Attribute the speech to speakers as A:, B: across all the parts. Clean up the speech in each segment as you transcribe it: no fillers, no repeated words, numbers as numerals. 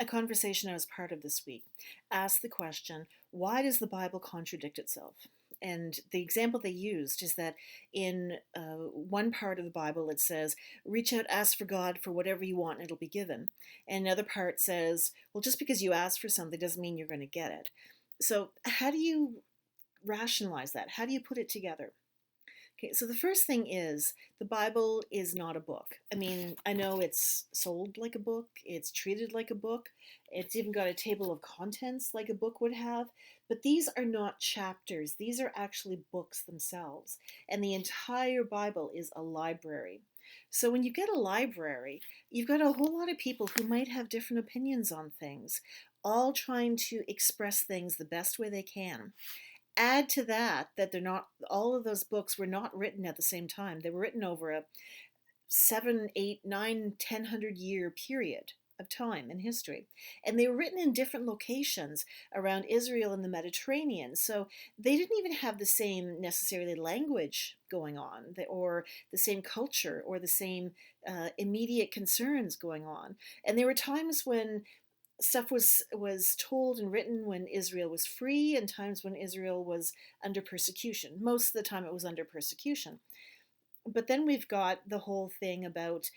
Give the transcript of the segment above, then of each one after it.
A: A conversation I was part of this week asked the question, why does the Bible contradict itself? And the example they used is that in one part of the Bible it says, reach out, ask for God for whatever you want and it'll be given. And another part says, well, just because you ask for something doesn't mean you're going to get it. So, how do you rationalize that? How do you put it together? Okay, so the first thing is the Bible is not a book. I mean, I know it's sold like a book, it's treated like a book, it's even got a table of contents like a book would have, but these are not chapters. These are actually books themselves. And the entire Bible is a library. So when you get a library, you've got a whole lot of people who might have different opinions on things, all trying to express things the best way they can. Add to that they're not, all of those books were not written at the same time. They were written over a 7, 8, 9, 10 hundred year period of time in history, and they were written in different locations around Israel and the Mediterranean. So they didn't even have the same necessarily language going on, or the same culture, or the same immediate concerns going on. And there were times when stuff was told and written when Israel was free, and times when Israel was under persecution. Most of the time it was under persecution. But then we've got the whole thing about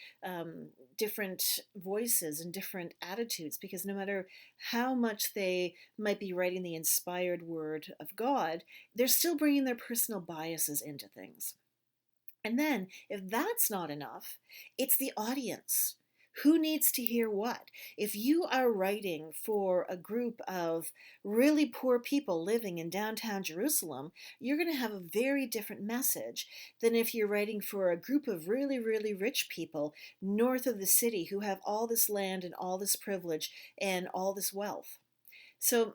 A: different voices and different attitudes, because no matter how much they might be writing the inspired word of God, they're still bringing their personal biases into things. And then, if that's not enough, it's the audience. Who needs to hear what? If you are writing for a group of really poor people living in downtown Jerusalem, you're going to have a very different message than if you're writing for a group of really, really rich people north of the city who have all this land and all this privilege and all this wealth. So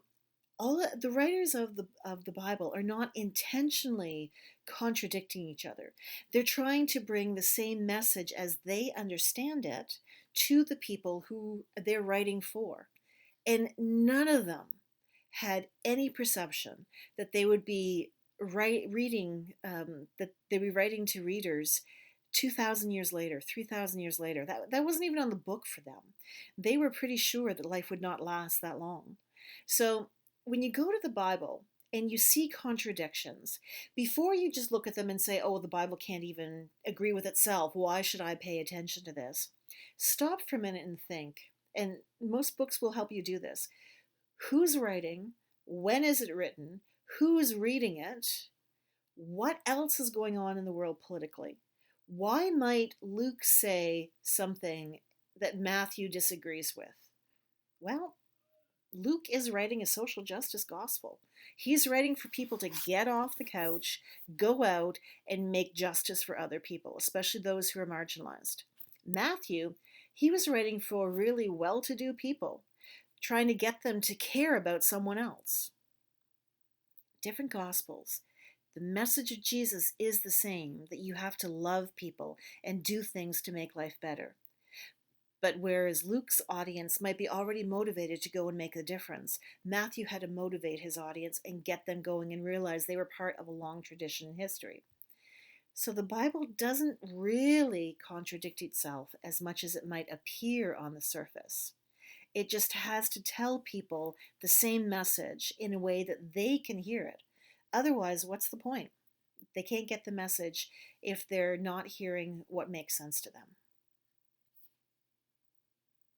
A: all the writers of the Bible are not intentionally contradicting each other. They're trying to bring the same message as they understand it to the people who they're writing for. And none of them had any perception that they would be reading, that they'd be writing to readers 2,000 years later, 3,000 years later. That wasn't even on the book for them. They were pretty sure that life would not last that long. So when you go to the Bible and you see contradictions, before you just look at them and say, oh, the Bible can't even agree with itself, why should I pay attention to this? Stop for a minute and think. And most books will help you do this. Who's writing? When is it written? Who's reading it? What else is going on in the world politically? Why might Luke say something that Matthew disagrees with? Well, Luke is writing a social justice gospel. He's writing for people to get off the couch, go out, and make justice for other people, especially those who are marginalized. Matthew, he was writing for really well to do people, trying to get them to care about someone else. Different gospels. The message of Jesus is the same, that you have to love people and do things to make life better. But whereas Luke's audience might be already motivated to go and make a difference, Matthew had to motivate his audience and get them going and realize they were part of a long tradition in history. So the Bible doesn't really contradict itself as much as it might appear on the surface. It just has to tell people the same message in a way that they can hear it. Otherwise, what's the point? They can't get the message if they're not hearing what makes sense to them.